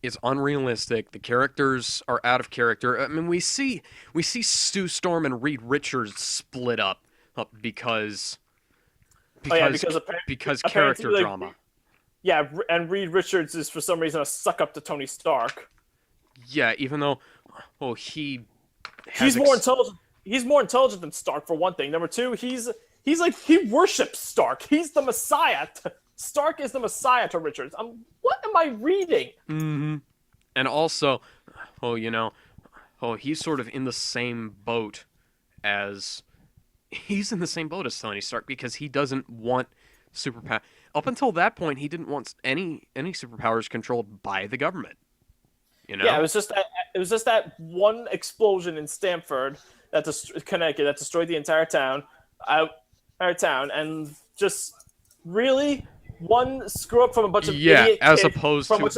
it's unrealistic. The characters are out of character. I mean, we see Stu Storm and Reed Richards split up because Oh yeah, because because because apparently character like drama. yeah, and Reed Richards is for some reason a suck up to Tony Stark. Yeah, even though, well, he has He's more intelligent. He's more intelligent than Stark for one thing. Number two, he's like he worships Stark. He's the Messiah. Stark is the Messiah to Richards. What am I reading? hmm and also, well, he's sort of in the same boat as he's in the same boat as Tony Stark because he doesn't want superpower. Up until that point, he didn't want any superpowers controlled by the government. You Yeah, know? it was just that one explosion in Stamford Connecticut that destroyed the entire town, and just really one screw up from a bunch of Yeah, idiot as kids opposed from to which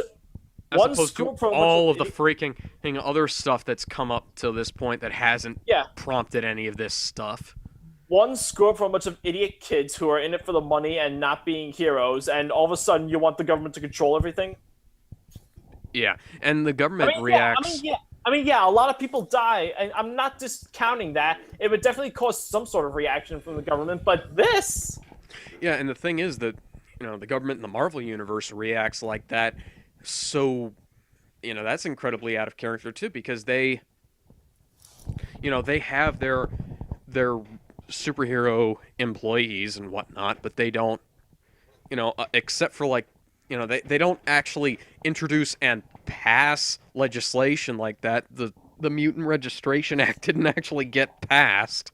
as one opposed screw to up from a bunch of all of the freaking other stuff that's come up to this point that hasn't yeah, prompted any of this stuff. one screw up from a bunch of idiot kids who are in it for the money and not being heroes, and all of a sudden you want the government to control everything. Yeah, and the I government mean, yeah, I mean, reacts. yeah, I mean, yeah. A lot of people die, and I'm not discounting that. It would definitely cause some sort of reaction from the government, but this, Yeah, and the thing is that the government in the Marvel universe reacts like that, so that's incredibly out of character too because they have their superhero employees and whatnot, but they don't except for like they don't actually introduce and pass legislation like that. The Mutant Registration Act didn't actually get passed.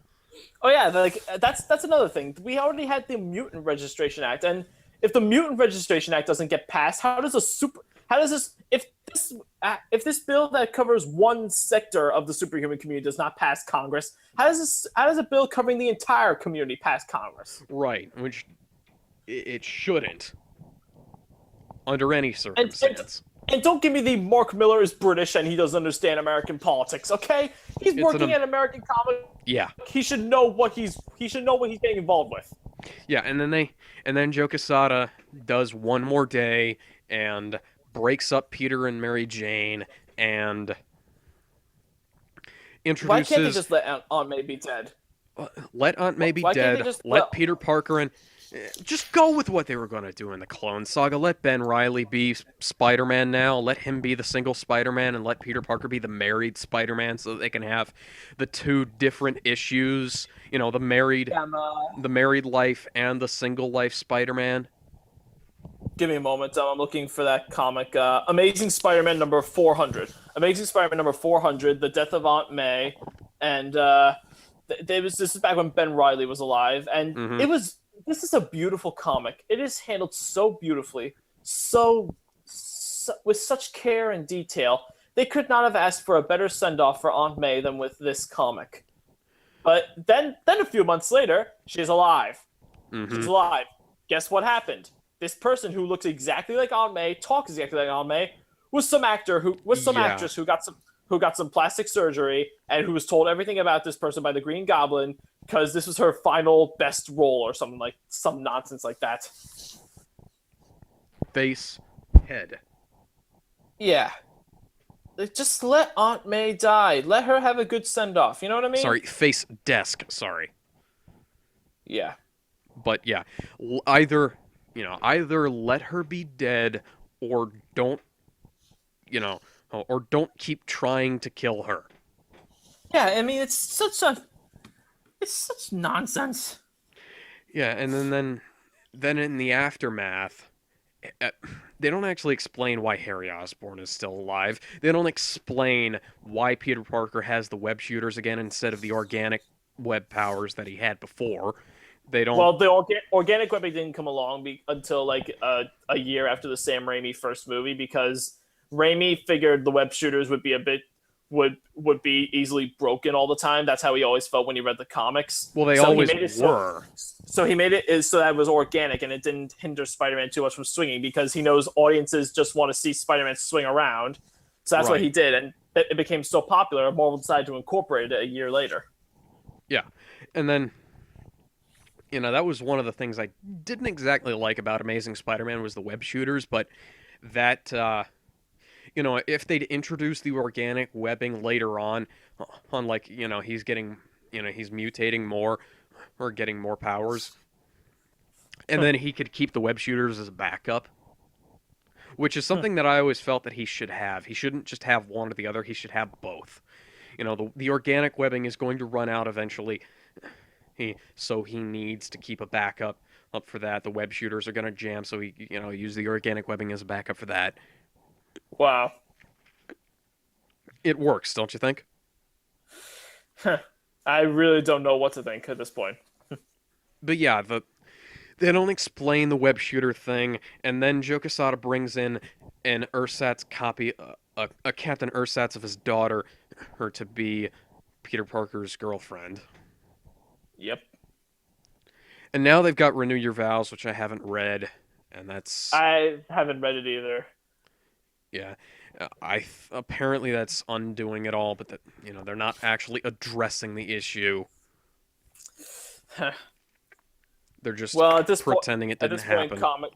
oh yeah, like that's another thing. We already had the Mutant Registration Act, and if the Mutant Registration Act doesn't get passed, how does this if this bill that covers one sector of the superhuman community does not pass Congress, how does a bill covering the entire community pass Congress? Right, which it shouldn't under any And, and circumstance. and don't give me the Mark Miller is British and he doesn't understand American politics. Okay, he's It's working at American comic. Yeah, He should know what he should know what he's getting involved with. yeah, and then Joe Quesada does one more day and breaks up Peter and Mary Jane and Why can't they introduces just let Aunt May be dead? let Aunt May be Why can't they dead, just let Peter Parker and just go with what they were going to do in the Clone Saga. Let Ben Riley be Spider-Man now. Let him be the single Spider-Man, and let Peter Parker be the married Spider-Man, so that they can have the two different issues. Emma? The married life and the single life Spider-Man. Give me a moment. I'm looking for that comic. Amazing Spider-Man number 400. Amazing Spider-Man number 400. The Death of Aunt May, and this is back when Ben Riley was alive, and hmm it was. This is a beautiful comic. It is handled so beautifully, so with such care and detail. They could not have asked for a better send-off for Aunt May than with this comic. But then a few months later, she's alive. hmm She's alive. Guess what happened? this person who looks exactly like Aunt May, talks exactly like Aunt May, was some actor who was some Yeah, actress who got some plastic surgery and who was told everything about this person by the Green Goblin because this was her final best role or something like some nonsense like that. face, head. Yeah. Like, just let Aunt May die. Let her have a good send off. You know what I mean? Sorry, face, desk. Sorry, Yeah. but yeah, either either let her be dead, or don't or don't keep trying to kill her. Yeah, I mean it's such nonsense. Yeah, and then in the aftermath, uh, they don't actually explain why Harry Osborn is still alive. They don't explain why Peter Parker has the web shooters again instead of the organic web powers that he had before. They don't. Well, the organic webbing didn't come along until like a year after the Sam Raimi first movie because Raimi figured the web shooters would be a bit would be easily broken all the time. That's how he always felt when he read the comics. Well, they So he always made it were. so he made it is so that it was organic and it didn't hinder Spider-Man too much from swinging because he knows audiences just want to see Spider-Man swing around. So that's what Right. he did, and it became so popular. Marvel decided to incorporate it a year later. Yeah, and then that was one of the things I didn't exactly like about Amazing Spider-Man was the web shooters, but that if they'd introduced the organic webbing later on like he's getting he's mutating more or getting more powers, and then he could keep the web shooters as a backup, which is something that I always felt that he should have. He shouldn't just have one or the other. He should have both. The organic webbing is going to run out eventually. So he needs to keep a backup up for that. The web shooters are going to jam, so he use the organic webbing as a backup for that. Wow. It works, don't you think? I really don't know what to think at this point. But yeah, they don't explain the web shooter thing, and then Joe Quesada brings in an ersatz copy, a Captain Ersatz of his daughter, her to be Peter Parker's girlfriend. Yep. And now they've got Renew Your Vows, which I haven't read, and that's I haven't read it either. yeah. Apparently that's undoing it all, but that they're not actually addressing the issue. They're just Well, pretending it at didn't this point, happen.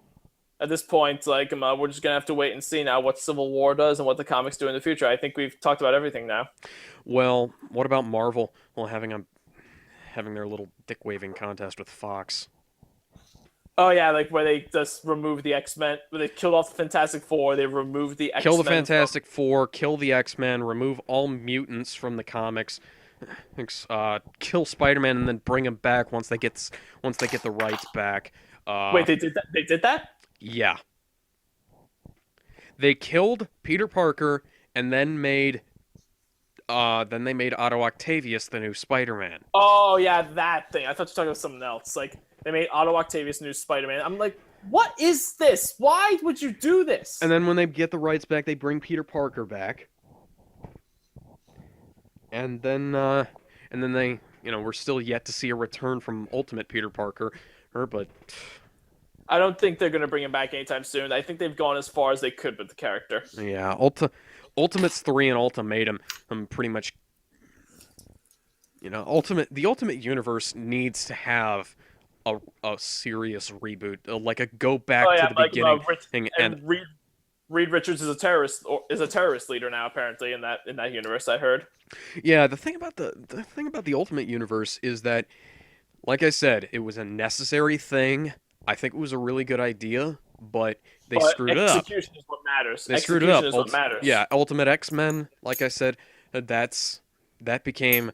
at this point, like we're just gonna have to wait and see now what Civil War does and what the comics do in the future. I think we've talked about everything now. Well, what about Marvel? Well, having their little dick waving contest with Fox. Oh yeah, like where they just removed the X-Men, where they killed off the Fantastic Four, they removed the X-Men. Kill the Fantastic Four, kill the X-Men, remove all mutants from the comics, kill Spider-Man, and then bring him back once they get the rights back. Wait, they did that? They did that? Yeah, they killed Peter Parker and then they made Otto Octavius the new Spider-Man. Oh yeah, that thing. I thought you were talking about something else. Like they made Otto Octavius new Spider-Man. I'm like, what is this? Why would you do this? And then when they get the rights back, they bring Peter Parker back. And then they, we're still yet to see a return from Ultimate Peter Parker, but I don't think they're gonna bring him back anytime soon. I think they've gone as far as they could with the character. yeah, Ultimates 3 and Ultimatum, pretty much, the Ultimate Universe needs to have a serious reboot, like a go back Oh yeah, to the like beginning, and Reed Richards is a terrorist leader now apparently in that universe. I heard. yeah, the Ultimate Universe is that, like I said, it was a necessary thing. I think it was a really good idea, but they But screwed it up. execution is what matters. They screwed it up. Execution is what matters. Yeah, Ultimate X-Men, like I said, that became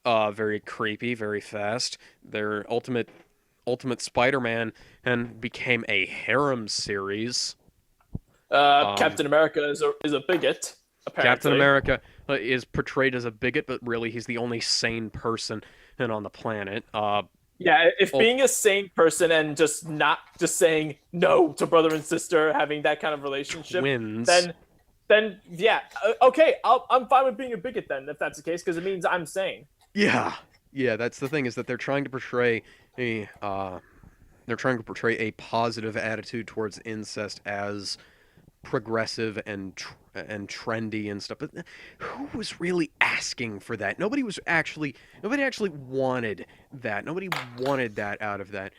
very creepy, very fast. Their Ultimate Spider-Man and became a harem series. Captain America is a bigot. Apparently. Captain America is portrayed as a bigot, but really he's the only sane person on the planet. Yeah, if being a sane person and just not just saying no to brother and sister, having that kind of relationship, Twins. then yeah, okay, I'm fine with being a bigot then, if that's the case, because it means I'm sane. Yeah, that's the thing, is that they're trying to portray they're trying to portray a positive attitude towards incest as progressive and trendy and stuff. But who was really asking for that? Nobody actually wanted that. Nobody wanted that out of that.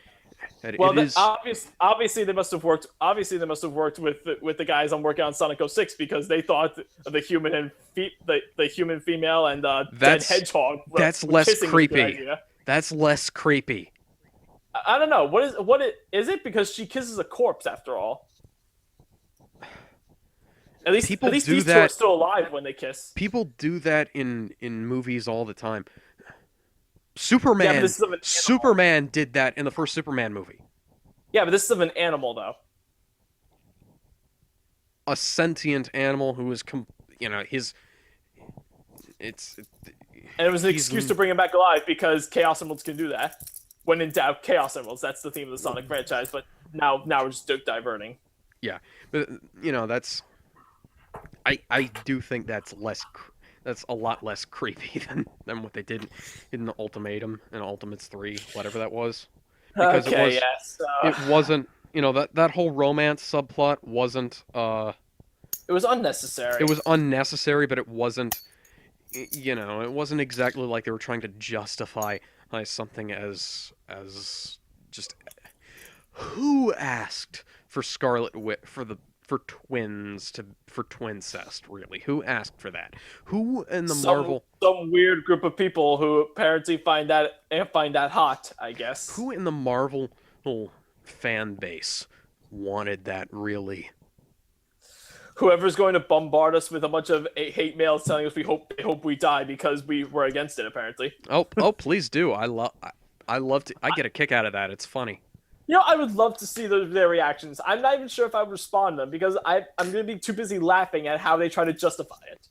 That Well, it is obviously they must have worked. Obviously they must have worked with the guys on working on Sonic 06 because they thought the human and the human female and dead that's hedgehog that's were less kissing was a good creepy. idea. That's less creepy. I don't know is it because she kisses a corpse after all. People At least do these two are that. still alive when they kiss. People do that in movies all the time. Yeah, but this Superman is of an animal. Superman did that in the first Superman movie. Yeah, but this is of an animal though. A sentient animal who is his it's And it was an he's excuse to bring him back alive because Chaos Emeralds can do that. When in doubt, Chaos Emeralds. That's the theme of the Sonic franchise. But now we're just diverting. yeah, but that's I do think that's a lot less creepy than what they did in the Ultimatum and Ultimates 3, whatever that was. Because Okay, yes. it wasn't, that whole romance subplot wasn't It was unnecessary. it was unnecessary, but it wasn't, it wasn't exactly like they were trying to justify something as just who asked for Scarlet Witch for twins for twincest, really? Who asked for that? Who in the Marvel some weird group of people who apparently find that hot, I guess. who in the Marvel fan base wanted that, really? Whoever's going to bombard us with a bunch of hate mails telling us they hope we die because we were against it, apparently. Oh, please do. I love to. I get a kick out of that. It's funny. I would love to see their reactions. I'm not even sure if I would respond to them because I'm going to be too busy laughing at how they try to justify it.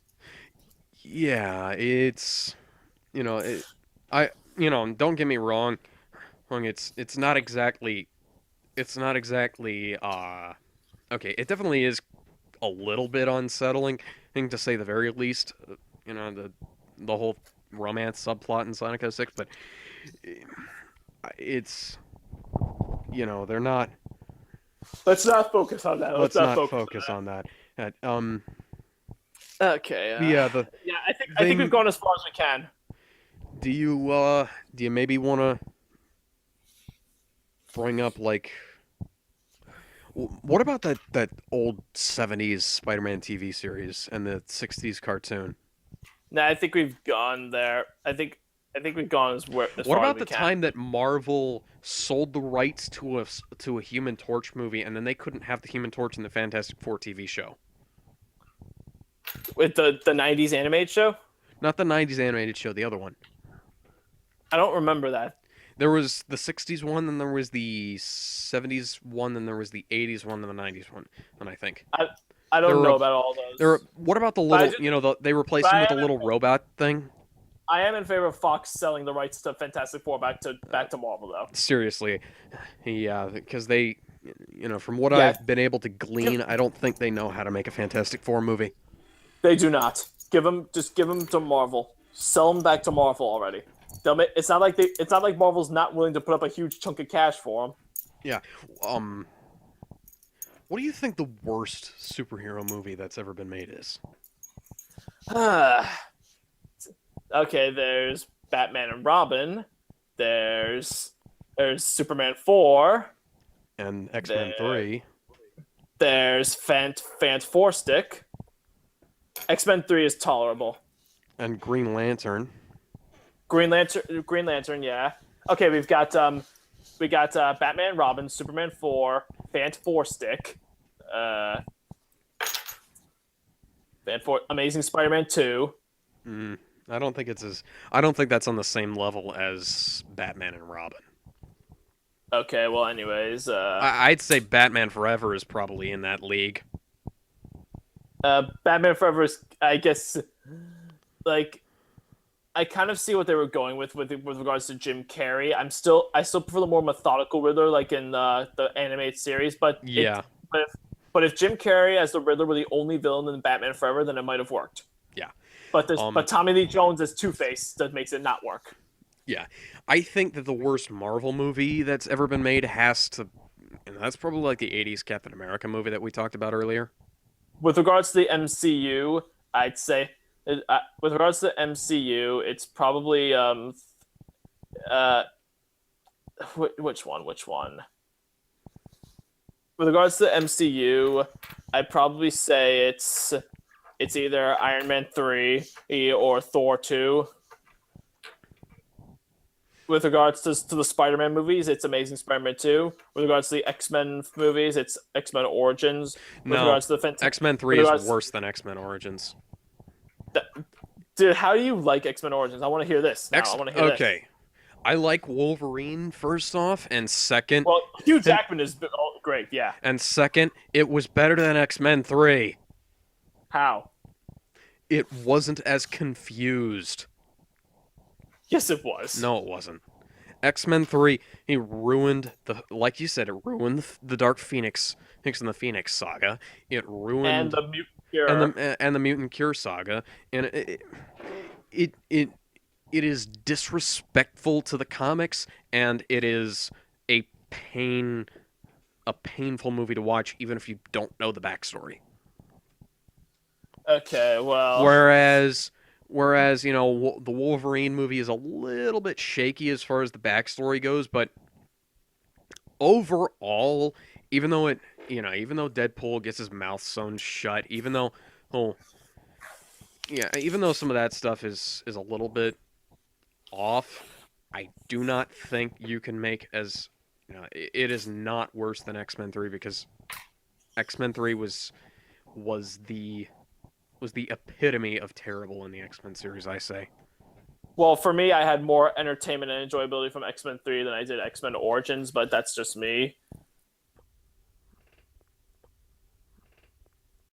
Yeah, it's I don't get me wrong. It's not exactly okay. It definitely is a little bit unsettling, I think, to say the very least. The whole romance subplot in Sonic 06, but it's they're not. Let's not focus on that. Let's not focus on that. Okay. Yeah, yeah, I think we've gone as far as we can. do you maybe want to bring up, like, what about that old 70s Spider-Man TV series and the 60s cartoon? No, I think we've gone there. I think we've gone as What far as about we the can. time that Marvel sold the rights to a Human Torch movie, and then they couldn't have the Human Torch in the Fantastic Four TV show? With the 90s animated show? Not the 90s animated show, the other one. I don't remember that. There was the 60s one, then there was the 70s one, then there was the 80s one, then the 90s one, and I think. I don't know about all those. What about the little, they replaced him with a little robot thing? I am in favor of Fox selling the rights to Fantastic Four back to Marvel, though. Seriously. Yeah, because they, from what I've been able to glean, I don't think they know how to make a Fantastic Four movie. They do not. Just give them to Marvel. Sell them back to Marvel already. It's not like Marvel's not willing to put up a huge chunk of cash for them. Yeah. What do you think the worst superhero movie that's ever been made is? Okay, there's Batman and Robin. There's Superman 4. And X-Men 3. There's Fant 4 Stick. X-Men 3 is tolerable. And Green Lantern. Green Lantern, yeah. Okay, we got Batman, Robin, Superman 4, Fant 4 Stick, Fant 4, Amazing Spider-Man 2. I don't think that's on the same level as Batman and Robin. Okay, well, anyways, I'd say Batman Forever is probably in that league. Batman Forever is, I guess, like, I kind of see what they were going with regards to Jim Carrey. I still prefer the more methodical Riddler, like in the animated series. But yeah, but if Jim Carrey as the Riddler were the only villain in Batman Forever, then it might have worked. Yeah, but Tommy Lee Jones as Two-Face that makes it not work. Yeah, I think that the worst Marvel movie that's ever been made has to, and that's probably like the '80s Captain America movie that we talked about earlier. With regards to the MCU, I'd say with regards to the MCU, it's probably uh which one? Which one? With regards to the MCU, I'd probably say it's either Iron Man 3 or Thor 2. With regards to the Spider-Man movies, it's Amazing Spider-Man 2. With regards to the X-Men movies, it's X-Men Origins. With No, regards to the X-Men with 3 is regards worse than X-Men Origins. dude, how do you like X-Men Origins? I want to hear this now. I want to hear this. Okay, I like Wolverine first off, and second, Well, Hugh and Jackman is great. Yeah. it was better than X-Men 3. How? It wasn't as confused. Yes, it was. No, it wasn't. X-Men 3, he ruined like you said, it ruined the Dark Phoenix and the Phoenix saga. It And ruined the Mutant Cure. and the Mutant Cure saga, and it it it is disrespectful to the comics, and it is a pain a painful movie to watch even if you don't know the backstory. Okay, well, Whereas the Wolverine movie is a little bit shaky as far as the backstory goes, but overall, even though even though Deadpool gets his mouth sewn shut, oh, even though some of that stuff is a little bit off, I do not think you can make as it is not worse than X-Men 3 because X-Men 3 was the was the epitome of terrible in the X-Men series, I say. well, for me, I had more entertainment and enjoyability from X-Men 3 than I did X-Men Origins, but that's just me.